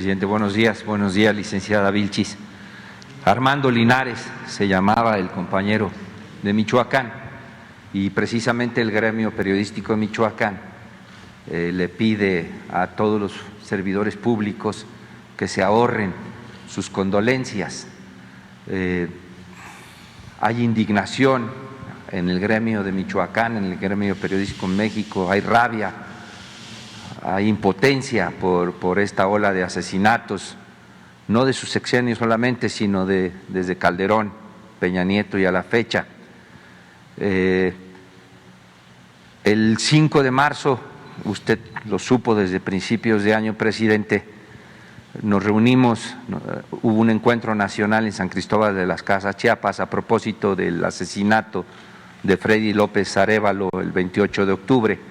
Presidente, buenos días, licenciada Vilchis. Armando Linares se llamaba el compañero de Michoacán y precisamente el gremio periodístico de Michoacán le pide a todos los servidores públicos que se ahorren sus condolencias. Hay indignación en el gremio de Michoacán, en el gremio periodístico en México, hay rabia, hay impotencia por esta ola de asesinatos, no de su sexenio solamente, sino desde Calderón, Peña Nieto y a la fecha. El 5 de marzo, usted lo supo desde principios de año, presidente, nos reunimos, hubo un encuentro nacional en San Cristóbal de las Casas, Chiapas, a propósito del asesinato de Freddy López Arévalo el 28 de octubre.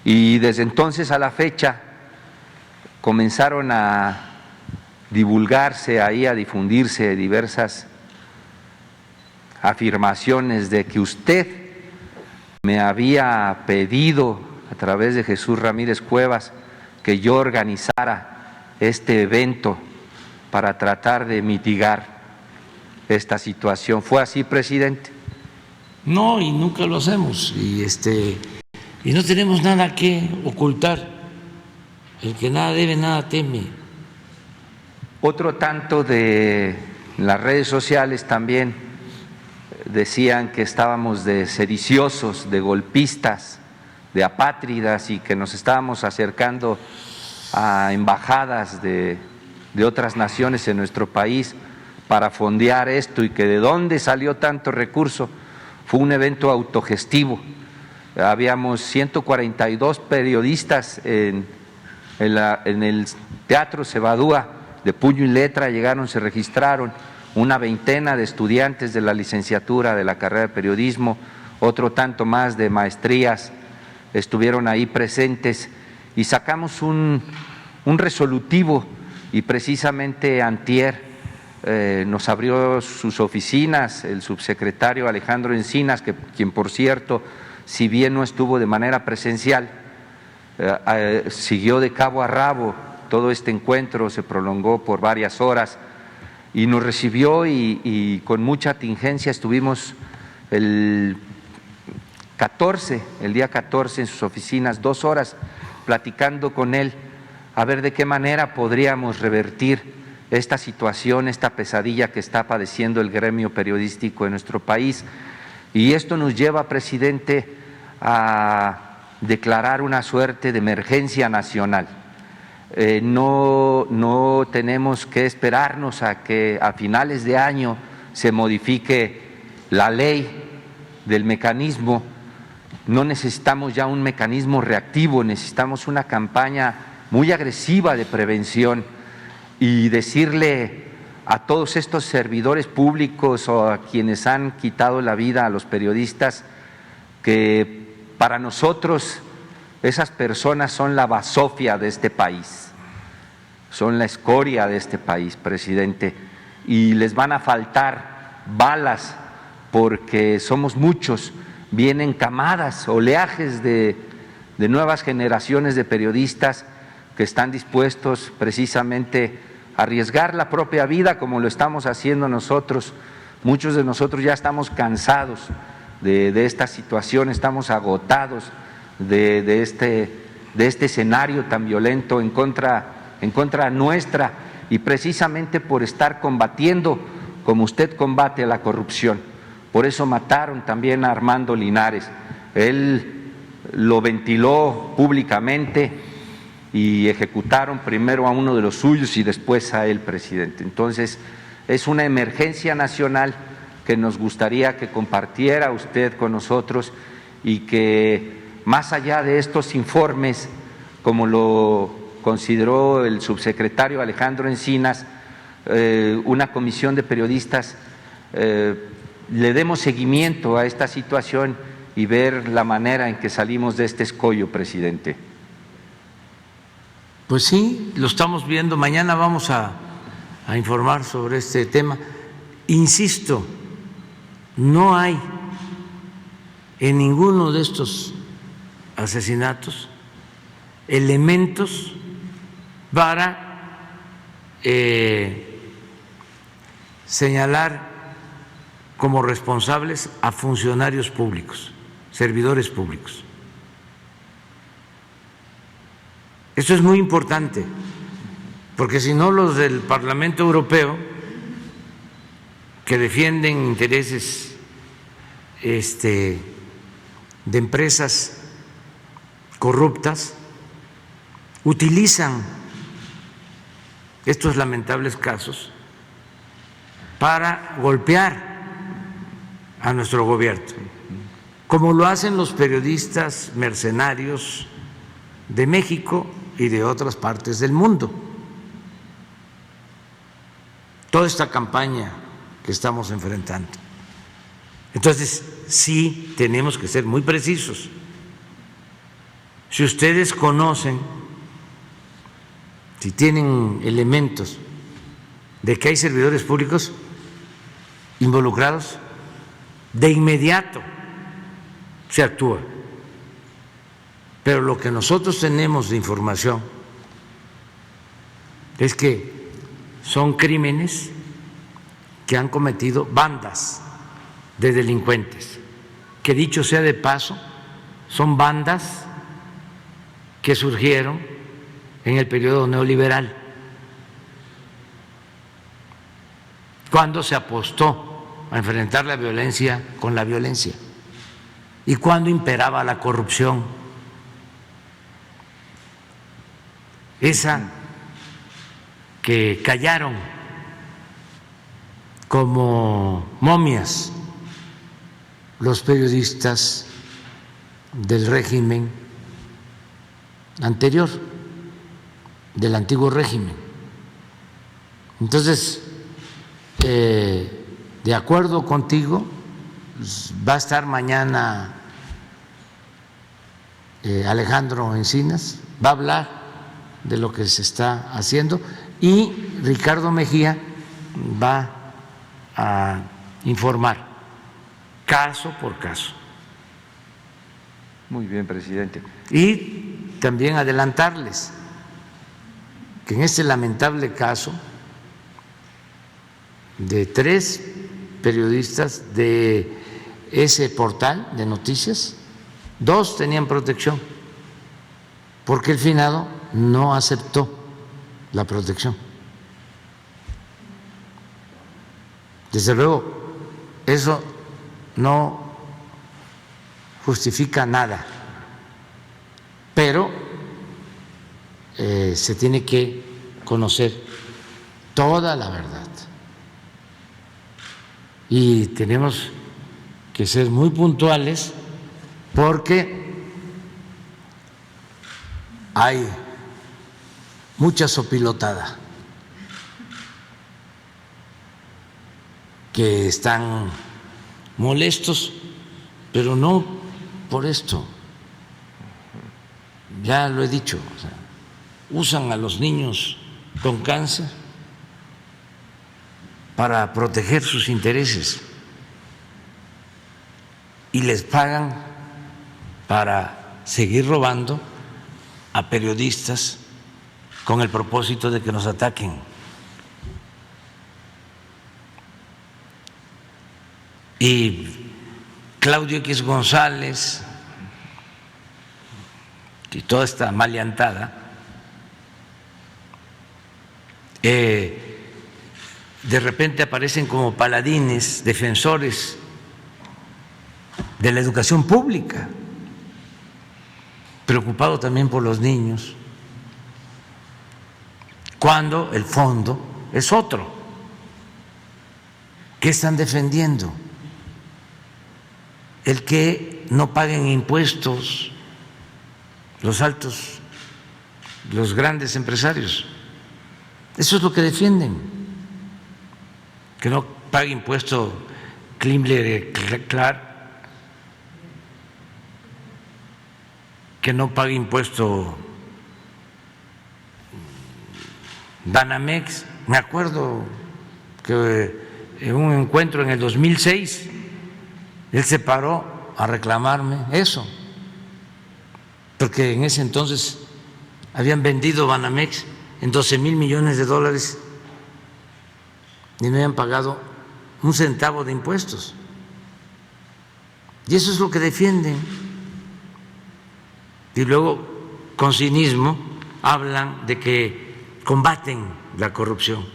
Y desde entonces a la fecha comenzaron a divulgarse ahí, a difundirse diversas afirmaciones de que usted me había pedido a través de Jesús Ramírez Cuevas que yo organizara este evento para tratar de mitigar esta situación. ¿Fue así, presidente? No, y nunca lo hacemos. Y no tenemos nada que ocultar. El que nada debe, nada teme. Otro tanto de las redes sociales también decían que estábamos de sediciosos, de golpistas, de apátridas y que nos estábamos acercando a embajadas de otras naciones en nuestro país para fondear esto y que de dónde salió tanto recurso. Fue un evento autogestivo. Habíamos 142 periodistas en el Teatro Cebadúa, de puño y letra llegaron, se registraron una veintena de estudiantes de la licenciatura de la carrera de periodismo, otro tanto más de maestrías estuvieron ahí presentes y sacamos un resolutivo y precisamente antier nos abrió sus oficinas el subsecretario Alejandro Encinas, quien por cierto, si bien no estuvo de manera presencial, siguió de cabo a rabo todo este encuentro, se prolongó por varias horas y nos recibió y con mucha tingencia estuvimos el día 14 en sus oficinas, 2 horas platicando con él a ver de qué manera podríamos revertir esta situación, esta pesadilla que está padeciendo el gremio periodístico en nuestro país. Y esto nos lleva, presidente, a declarar una suerte de emergencia nacional. No tenemos que esperarnos a que a finales de año se modifique la ley del mecanismo. No necesitamos ya un mecanismo reactivo, necesitamos una campaña muy agresiva de prevención y decirle a todos estos servidores públicos o a quienes han quitado la vida a los periodistas que para nosotros esas personas son la basofia de este país, son la escoria de este país, presidente, y les van a faltar balas porque somos muchos, vienen camadas, oleajes de nuevas generaciones de periodistas que están dispuestos precisamente a arriesgar la propia vida como lo estamos haciendo nosotros. Muchos de nosotros ya estamos cansados de esta situación, estamos agotados de este escenario tan violento en contra nuestra y precisamente por estar combatiendo como usted combate a la corrupción. Por eso mataron también a Armando Linares. Él lo ventiló públicamente y ejecutaron primero a uno de los suyos y después a él, presidente. Entonces, es una emergencia nacional que nos gustaría que compartiera usted con nosotros y que más allá de estos informes, como lo consideró el subsecretario Alejandro Encinas, una comisión de periodistas, le demos seguimiento a esta situación y ver la manera en que salimos de este escollo, presidente. Pues sí, lo estamos viendo. Mañana vamos a informar sobre este tema. Insisto, no hay en ninguno de estos asesinatos elementos para señalar como responsables a funcionarios públicos, servidores públicos. Esto es muy importante, porque si no los del Parlamento Europeo, que defienden intereses de empresas corruptas, utilizan estos lamentables casos para golpear a nuestro gobierno, como lo hacen los periodistas mercenarios de México y de otras partes del mundo. Toda esta campaña que estamos enfrentando. Entonces, sí tenemos que ser muy precisos. Si ustedes conocen, si tienen elementos de que hay servidores públicos involucrados, de inmediato se actúa. Pero lo que nosotros tenemos de información es que son crímenes que han cometido bandas de delincuentes, que dicho sea de paso, son bandas que surgieron en el periodo neoliberal, cuando se apostó a enfrentar la violencia con la violencia y cuando imperaba la corrupción, esa que callaron como momias los periodistas del régimen anterior, del antiguo régimen. Entonces, de acuerdo contigo, va a estar mañana Alejandro Encinas, va a hablar de lo que se está haciendo y Ricardo Mejía va a informar caso por caso. Muy bien, presidente. Y también adelantarles que en este lamentable caso de 3 periodistas de ese portal de noticias, 2 tenían protección, porque el finado no aceptó la protección. Desde luego, eso no justifica nada, pero se tiene que conocer toda la verdad y tenemos que ser muy puntuales porque hay mucha sopilotada que están molestos, pero no por esto, ya lo he dicho, o sea, usan a los niños con cáncer para proteger sus intereses y les pagan para seguir robando a periodistas con el propósito de que nos ataquen. Y Claudio X González y toda esta maleantada de repente aparecen como paladines, defensores de la educación pública, preocupados también por los niños, cuando el fondo es otro. ¿Qué están defendiendo? El que no paguen impuestos los altos, los grandes empresarios. Eso es lo que defienden, que no pague impuesto Kimberly-Clark, que no pague impuesto Banamex. Me acuerdo que en un encuentro en el 2006 él se paró a reclamarme eso, porque en ese entonces habían vendido Banamex en $12,000 millones y no hayan pagado un centavo de impuestos. Y eso es lo que defienden. Y luego, con cinismo, hablan de que combaten la corrupción.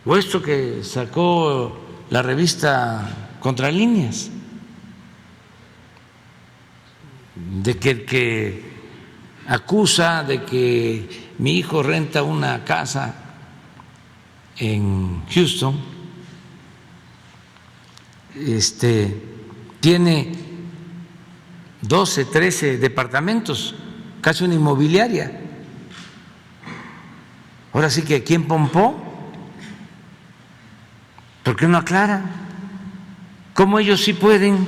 O esto que sacó la revista Contralíneas, de que el que acusa de que mi hijo renta una casa en Houston, tiene 12, 13 departamentos, casi una inmobiliaria. Ahora sí que aquí en Pompó, ¿por qué no aclara? ¿Cómo ellos sí pueden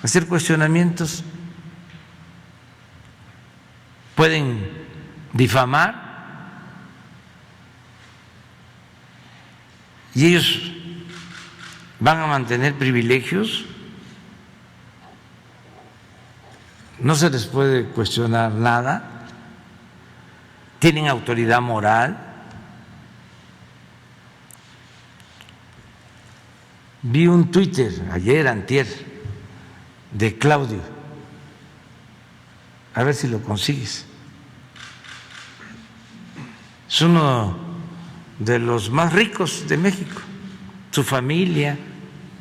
hacer cuestionamientos? ¿Pueden difamar? ¿Y ellos van a mantener privilegios? No se les puede cuestionar nada. Tienen autoridad moral. Vi un Twitter ayer, antier, de Claudio, a ver si lo consigues. Es uno de los más ricos de México. Su familia,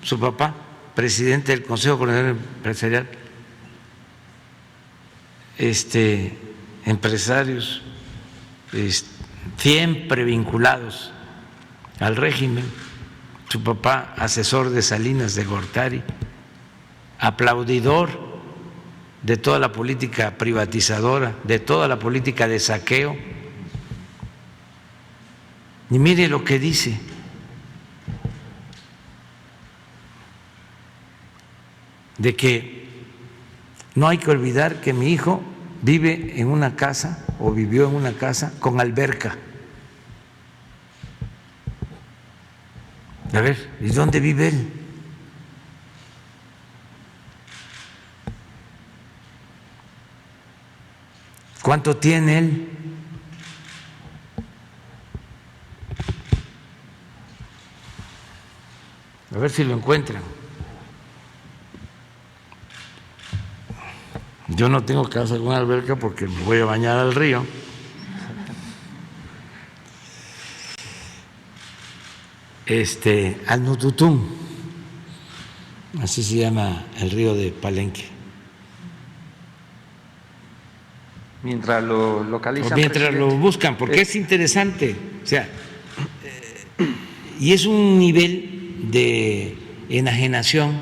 su papá, presidente del Consejo Coordinador Empresarial, empresarios siempre vinculados al régimen. Su papá, asesor de Salinas de Gortari, aplaudidor de toda la política privatizadora, de toda la política de saqueo. Y mire lo que dice: de que no hay que olvidar que mi hijo vive en una casa o vivió en una casa con alberca. A ver, ¿y dónde vive él? ¿Cuánto tiene él? A ver si lo encuentran. Yo no tengo casa con alberca porque me voy a bañar al río. Al Nututún, así se llama el río de Palenque. Mientras lo localizan. O mientras lo buscan, porque es interesante, o sea, y es un nivel de enajenación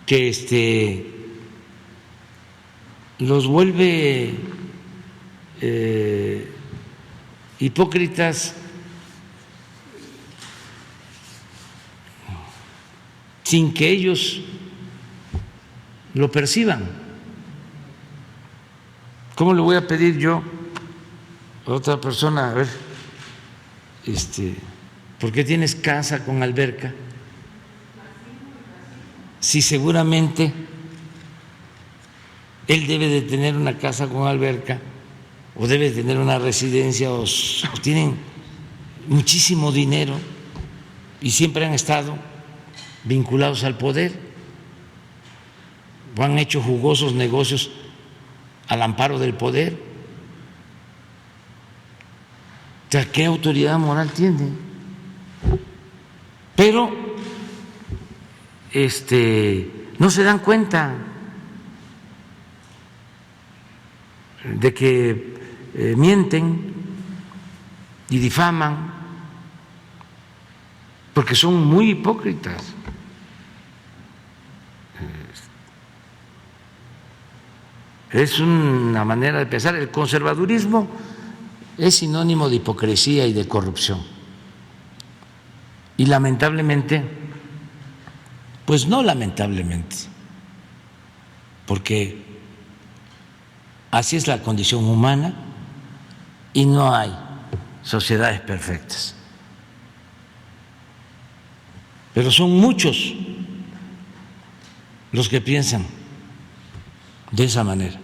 que los vuelve hipócritas sin que ellos lo perciban. ¿Cómo le voy a pedir yo a otra persona, a ver, ¿por qué tienes casa con alberca? Si seguramente él debe de tener una casa con alberca, o debe de tener una residencia, o tienen muchísimo dinero y siempre han estado vinculados al poder, o han hecho jugosos negocios al amparo del poder. O sea, ¿qué autoridad moral tiene? Pero no se dan cuenta de que mienten y difaman, porque son muy hipócritas. Es una manera de pensar. El conservadurismo es sinónimo de hipocresía y de corrupción. Y lamentablemente, pues no lamentablemente, porque así es la condición humana y no hay sociedades perfectas. Pero son muchos los que piensan de esa manera.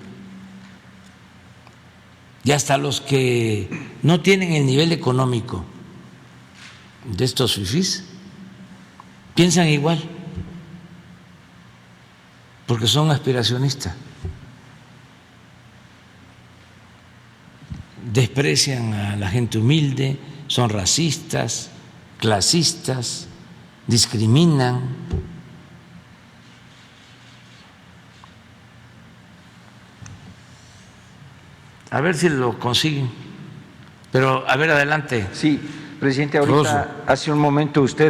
Y hasta los que no tienen el nivel económico de estos fifís piensan igual, porque son aspiracionistas. Desprecian a la gente humilde, son racistas, clasistas, discriminan. A ver si lo consiguen. Pero, a ver, adelante. Sí, presidente, ahorita, Rosso. hace un momento usted